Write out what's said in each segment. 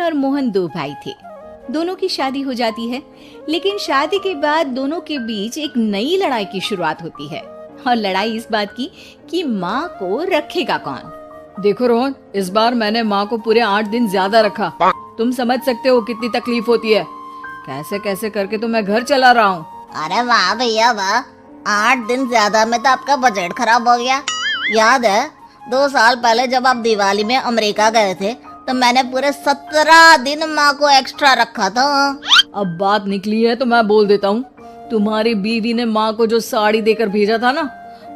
और मोहन दो भाई थे। दोनों की शादी हो जाती है, लेकिन शादी के बाद दोनों के बीच एक नई लड़ाई की शुरुआत होती है। और लड़ाई इस बात की कि माँ को रखेगा कौन। देखो रोहन, इस बार मैंने माँ को पूरे 8 दिन ज्यादा रखा। तुम समझ सकते हो कितनी तकलीफ होती है। कैसे कैसे करके तो मैं घर चला रहा हूँ। अरे वाह भैया वाह, 8 दिन ज्यादा में तो आपका बजट खराब हो गया। याद है 2 साल पहले जब आप दिवाली में अमेरिका गए थे तो मैंने पूरे 17 दिन माँ को एक्स्ट्रा रखा था। अब बात निकली है तो मैं बोल देता हूँ, तुम्हारी बीवी ने माँ को जो साड़ी देकर भेजा था ना,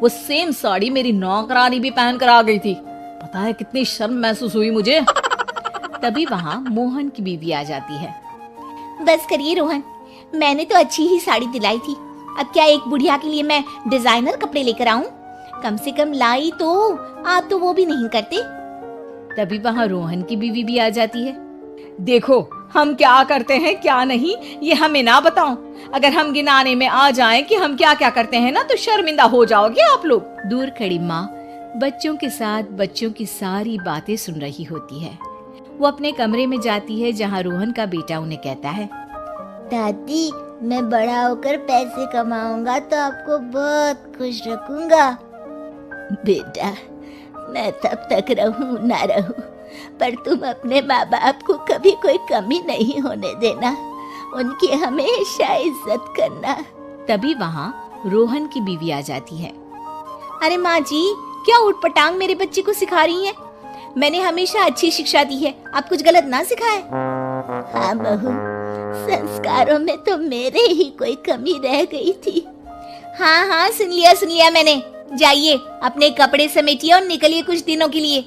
वो सेम साड़ी मेरी नौकरानी भी पहन कर आ गई थी। पता है कितनी शर्म महसूस हुई मुझे। तभी वहाँ मोहन की बीवी आ जाती है। बस करिए रोहन, मैंने तो अच्छी ही साड़ी दिलाई थी। अब क्या एक बुढ़िया के लिए मैं डिजाइनर कपड़े लेकर आऊं? कम से कम लाई तो, आप तो वो भी नहीं करते। तभी वहाँ रोहन की बीवी भी आ जाती है। देखो हम क्या करते हैं क्या नहीं, ये हमें ना बताओ। अगर हम गिनाने में आ जाएं कि हम क्या क्या करते हैं ना, तो शर्मिंदा हो जाओगे आप लोग। दूर खड़ी माँ बच्चों के साथ बच्चों की सारी बातें सुन रही होती है। वो अपने कमरे में जाती है जहाँ रोहन का बेटा उन्हें कहता है, दादी मैं बड़ा होकर पैसे कमाऊंगा तो आपको बहुत खुश रखूंगा। बेटा मैं तब तक रहूं ना रहूं, पर तुम अपने माँ बाप को कभी कोई कमी नहीं होने देना, उनकी हमेशा इज्जत करना। तभी वहाँ रोहन की बीवी आ जाती है। अरे माँ जी, क्या उठपटांग मेरे बच्चे को सिखा रही हैं? मैंने हमेशा अच्छी शिक्षा दी है, आप कुछ गलत ना सिखाए। हाँ बहू, संस्कारों में तो मेरे ही कोई कमी रह गई थी। हाँ हाँ सुन लिया मैंने। जाइए अपने कपड़े समेटिए और निकलिए कुछ दिनों के लिए।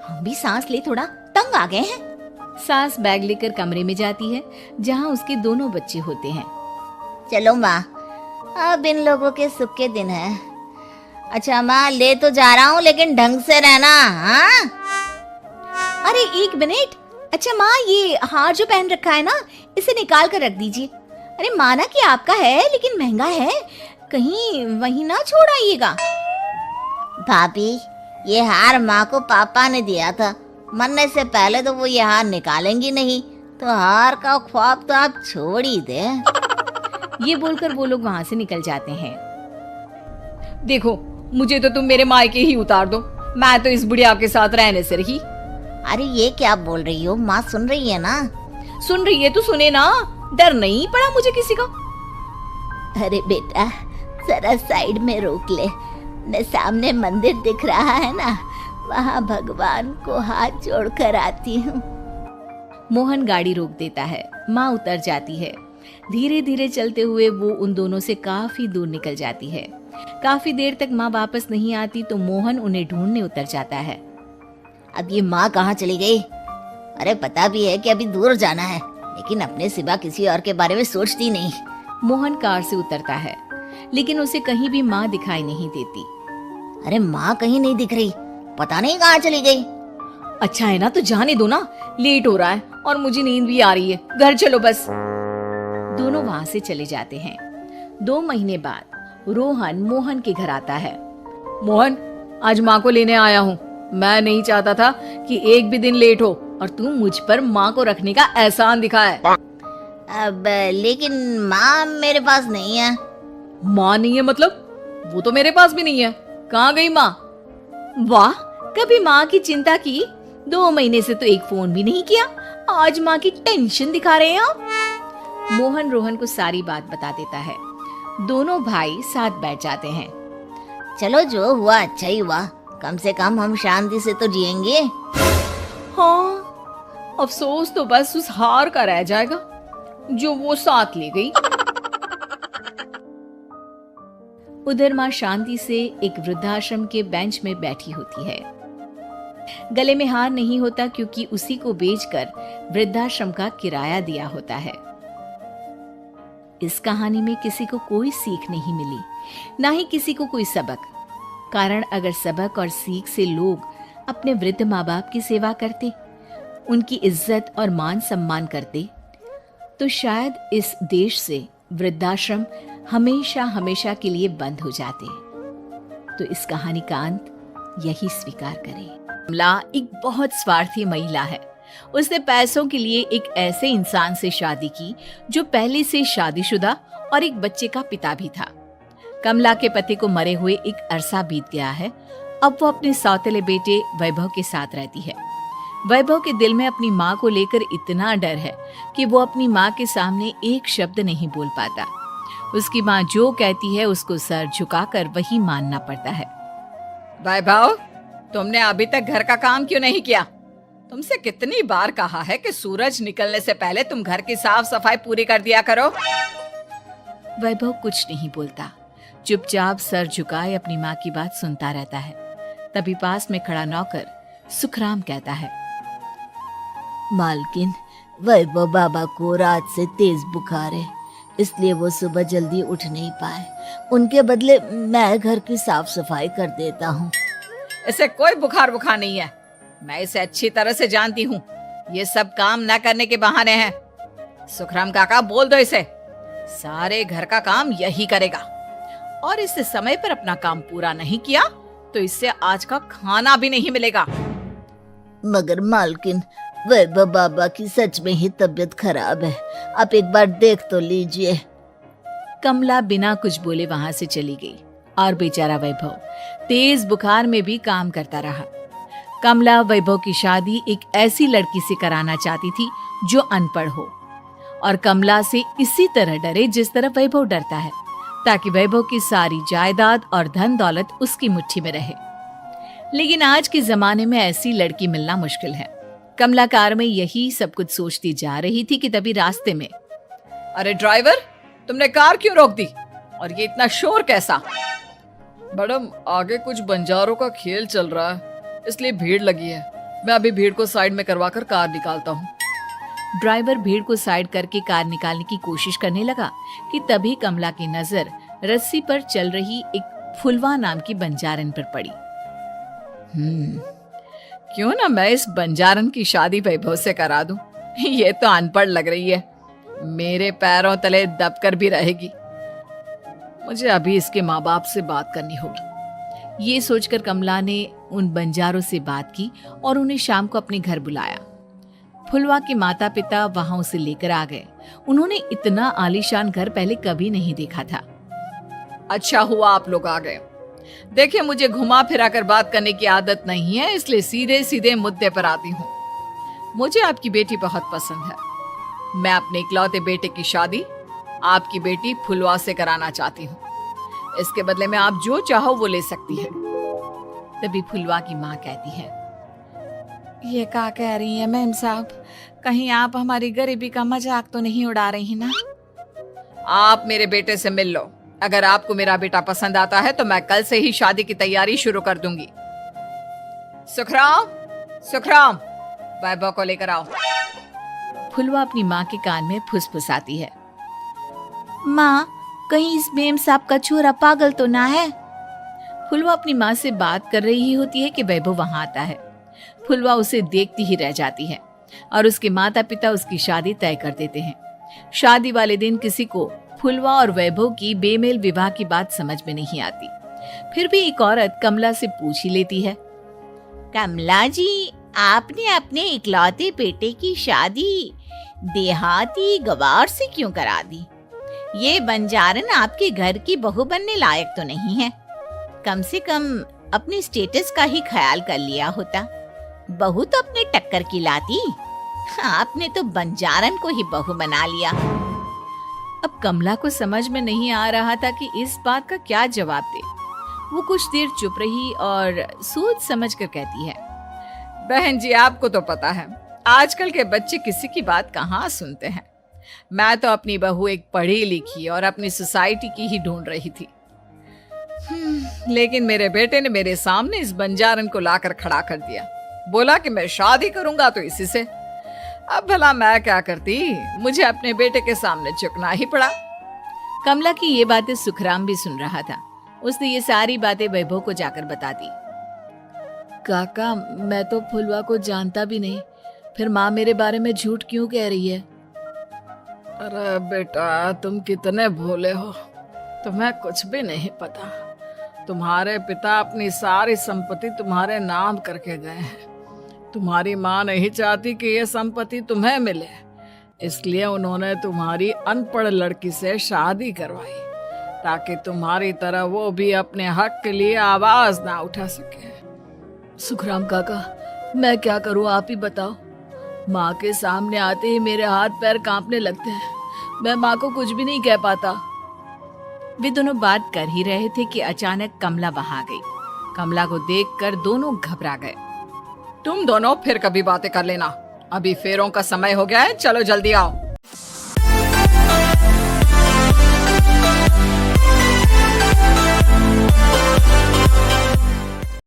हम भी सांस ले, थोड़ा तंग आ गए हैं। सास बैग लेकर कमरे में जाती है जहाँ उसके दोनों बच्चे होते हैं। चलो माँ, अब इन लोगों के सुख के दिन है। अच्छा माँ, ले तो जा रहा हूँ लेकिन ढंग से रहना। हाँ अरे एक मिनट। अच्छा माँ, ये हार जो पहन रखा है ना, इसे निकाल कर रख दीजिए। अरे माना कि आपका है लेकिन महंगा है, कहीं वहीं ना छोड़ आइएगा। भाभी, ये हार माँ को पापा ने दिया था। मरने से पहले तो वो ये हार निकालेंगी नहीं, तो हार का ख्वाब तो आप छोड़ ही दे। ये बोलकर वो लोग वहाँ से निकल जाते हैं। देखो मुझे तो तुम मेरे मायके ही उतार दो, मैं तो इस बुढ़िया के साथ रहने से रही। अरे ये क्या बोल रही हो? माँ सुन रही है ना? सुन रही है तो सुने ना, डर नहीं पड़ा मुझे किसी का। अरे बेटा जरा साइड में रोक ले, न सामने मंदिर दिख रहा है ना, वहाँ भगवान को हाथ जोड़कर आती हूँ। मोहन गाड़ी रोक देता है। माँ उतर जाती है। धीरे धीरे चलते हुए वो उन दोनों से काफी दूर निकल जाती है। काफी देर तक माँ वापस नहीं आती तो मोहन उन्हें ढूंढने उतर जाता है। अब ये माँ कहाँ चली गई? अरे पता भी है कि अभी दूर जाना है, लेकिन अपने सिवा किसी और के बारे में सोचती नहीं। मोहन कार से उतरता है, लेकिन उसे कहीं भी माँ दिखाई नहीं देती। अरे माँ कहीं नहीं दिख रही, पता नहीं कहाँ चली गई। अच्छा है ना, तो जाने दो ना, लेट हो रहा है और मुझे नींद भी आ रही है, घर चलो बस। दोनों वहाँ से चले जाते हैं। 2 महीने बाद रोहन मोहन के घर आता है। मोहन, आज माँ को लेने आया हूँ। मैं नहीं चाहता था कि एक भी दिन लेट हो और तू मुझ पर माँ को रखने का एहसान दिखाए। अब लेकिन माँ मेरे पास नहीं है। माँ नहीं है मतलब? वो तो मेरे पास भी नहीं है। कहाँ गई माँ? वाह, कभी माँ की चिंता की? 2 महीने से तो एक फोन भी नहीं किया, आज माँ की टेंशन दिखा रहे हैं आप। मोहन रोहन को सारी बात बता देता है। दोनों भाई साथ बैठ जाते हैं। चलो जो हुआ अच्छा ही हुआ, कम से कम हम शांति से तो जिएंगे। हाँ, अफसोस तो बस उस हार का रह जाएगा जो वो साथ ले गई। उधर माँ शांति से एक वृद्धाश्रम के बेंच में बैठी होती है। गले में हार नहीं होता क्योंकि उसी को बेचकर वृद्धाश्रम का किराया दिया होता है। इस कहानी में किसी को कोई सीख नहीं मिली, ना ही किसी को कोई सबक। कारण अगर सबक और सीख से लोग अपने वृद्ध माँ बाप की सेवा करते, उनकी इज्जत और मान सम्मान करते, तो शायद इस देश से वृद्धाश्रम हमेशा हमेशा के लिए बंद हो जाते। तो इस कहानी का अंत यही स्वीकार करें। कमला एक बहुत स्वार्थी महिला है। उसने पैसों के लिए एक ऐसे इंसान से शादी की जो पहले से शादीशुदा और एक बच्चे का पिता भी था। कमला के पति को मरे हुए एक अरसा बीत गया है। अब वो अपने सौतेले बेटे वैभव के साथ रहती है। वैभव के दिल में अपनी माँ को लेकर इतना डर है कि वो अपनी माँ के सामने एक शब्द नहीं बोल पाता। उसकी माँ जो कहती है उसको सर झुकाकर वही मानना पड़ता है। वैभव, तुमने अभी तक घर का काम क्यों नहीं किया? तुमसे कितनी बार कहा है कि सूरज निकलने से पहले तुम घर की साफ सफाई पूरी कर दिया करो। वैभव कुछ नहीं बोलता, चुपचाप सर झुकाए अपनी माँ की बात सुनता रहता है। तभी पास में खड़ा नौकर सुखराम कहता है, मालकिन, वैभव बाबा को रात से तेज बुखार है, इसलिए वो सुबह जल्दी उठ नहीं पाए। उनके बदले मैं घर की साफ सफाई कर देता हूँ। इसे कोई बुखार नहीं है, मैं इसे अच्छी तरह से जानती हूँ। ये सब काम न करने के बहाने हैं। सुखराम काका, बोल दो इसे, सारे घर का काम यही करेगा, और इससे समय पर अपना काम पूरा नहीं किया तो इससे आज का खाना भी नहीं मिलेगा। मगर मालकिन, वैभव बाबा की सच में ही तबीयत खराब है, आप एक बार देख तो लीजिए। कमला बिना कुछ बोले वहां से चली गई और बेचारा वैभव तेज बुखार में भी काम करता रहा। कमला वैभव की शादी एक ऐसी लड़की से कराना चाहती थी जो अनपढ़ हो, और कमला से इसी तरह डरे जिस तरह वैभव डरता है, ताकि वैभव की सारी जायदाद और धन दौलत उसकी मुट्ठी में रहे। लेकिन आज के जमाने में ऐसी लड़की मिलना मुश्किल है। कमला कार में यही सब कुछ सोचती जा रही थी कि तभी रास्ते में, अरे ड्राइवर, तुमने कार क्यों रोक दी? और ये इतना शोर कैसा? मैडम, आगे कुछ बंजारों का खेल चल रहा है, इसलिए भीड़ लगी है। मैं अभी भीड़ को साइड में करवाकर कार निकालता हूँ। ड्राइवर भीड़ को साइड करके कार निकालने की कोशिश करने लगा कि तभी कमला की नजर रस्सी पर चल रही एक फुलवा नाम की बंजारन पर पड़ी। क्यों ना मैं इस बंजारन की शादी वैभव से करा दूं? ये तो अनपढ़ लग रही है, मेरे पैरों तले दबकर भी रहेगी। मुझे अभी इसके माँ बाप से बात करनी होगी। ये सोचकर कमला ने उन बंजारों से बात की और उन्हें शाम को अपने घर बुलाया। फुलवा के माता पिता वहां उसे लेकर आ गए। उन्होंने इतना आलीशान घर पहले कभी नहीं देखा था। अच्छा हुआ आप लोग आ गए। देखिए, मुझे घुमा फिरा कर बात करने की आदत नहीं है, इसलिए सीधे सीधे मुद्दे पर आती हूँ। मुझे आपकी बेटी बहुत पसंद है। मैं अपने इकलौते बेटे की शादी आपकी बेटी फुलवा से कराना चाहती हूँ। इसके बदले में आप जो चाहो वो ले सकती है। तभी फुलवा की माँ कहती है, ये क्या कह रही है मैम साहब? कहीं आप हमारी गरीबी का मजाक तो नहीं उड़ा रही ना? आप मेरे बेटे से मिल लो। अगर आपको मेरा बेटा पसंद आता है तो मैं कल से ही शादी की तैयारी शुरू कर दूंगी। सुखराम, सुखराम, वैभव को लेकर आओ। फुलवा अपनी माँ के कान में फुसफुसाती है, माँ, कहीं इस मेम साहब का छोरा पागल तो ना है? फुलवा अपनी माँ से बात कर रही होती है कि वैभव वहां आता है। फुलवा उसे देखती ही रह जाती है और उसके माता पिता उसकी शादी तय कर देते हैं। शादी वाले दिन किसी को फुलवा और वैभव की बेमेल विवाह की बात समझ में नहीं आती। फिर भी एक औरत कमला से पूछ ही लेती है, कमला जी, आपने अपने इकलौते बेटे की शादी देहाती गवार से क्यों करा दी? ये बंजारन आपके घर की बहू बनने लायक तो नहीं है। कम से कम अपने स्टेटस का ही ख्याल कर लिया होता। बहू तो अपने टक्कर की लाती, आपने तो बंजारन को ही बहू बना लिया। अब कमला को समझ में नहीं आ रहा था कि इस बात का क्या जवाब दे। वो कुछ देर चुप रही और सोच समझ कर कहती है, बहन जी, आपको तो पता है आजकल के बच्चे किसी की बात कहाँ सुनते हैं। मैं तो अपनी बहू एक पढ़ी लिखी और अपनी सोसाइटी की ही ढूंढ रही थी। लेकिन मेरे बेटे ने मेरे सामने इस बंजारन को लाकर खड़ा कर दिया। बोला कि मैं शादी करूंगा तो इसी से। अब भला मैं क्या करती, मुझे अपने बेटे के सामने झुकना ही पड़ा। कमला की ये बातें सुखराम भी सुन रहा था। उसने ये सारी बातें वैभव को जाकर बता दी। काका, मैं तो फुलवा को जानता भी नहीं, फिर माँ मेरे बारे में झूठ क्यों कह रही है? अरे बेटा, तुम कितने भोले हो, तुम्हें कुछ भी नहीं पता। तुम्हारे पिता अपनी सारी संपत्ति तुम्हारे नाम करके गए हैं। तुम्हारी माँ नहीं चाहती कि ये संपत्ति तुम्हें मिले, इसलिए उन्होंने तुम्हारी अनपढ़ लड़की से शादी करवाई ताकि तुम्हारी तरह वो भी अपने हक के लिए आवाज ना उठा सके। सुखराम काका, मैं क्या करूं, आप ही बताओ। माँ के सामने आते ही मेरे हाथ पैर कांपने लगते हैं। मैं माँ को कुछ भी नहीं कह पाता। वे दोनों बात कर ही रहे थे कि अचानक कमला वहां आ गई। कमला को देखकर दोनों घबरा गए। तुम दोनों फिर कभी बातें कर लेना, अभी फेरों का समय हो गया है, चलो जल्दी आओ।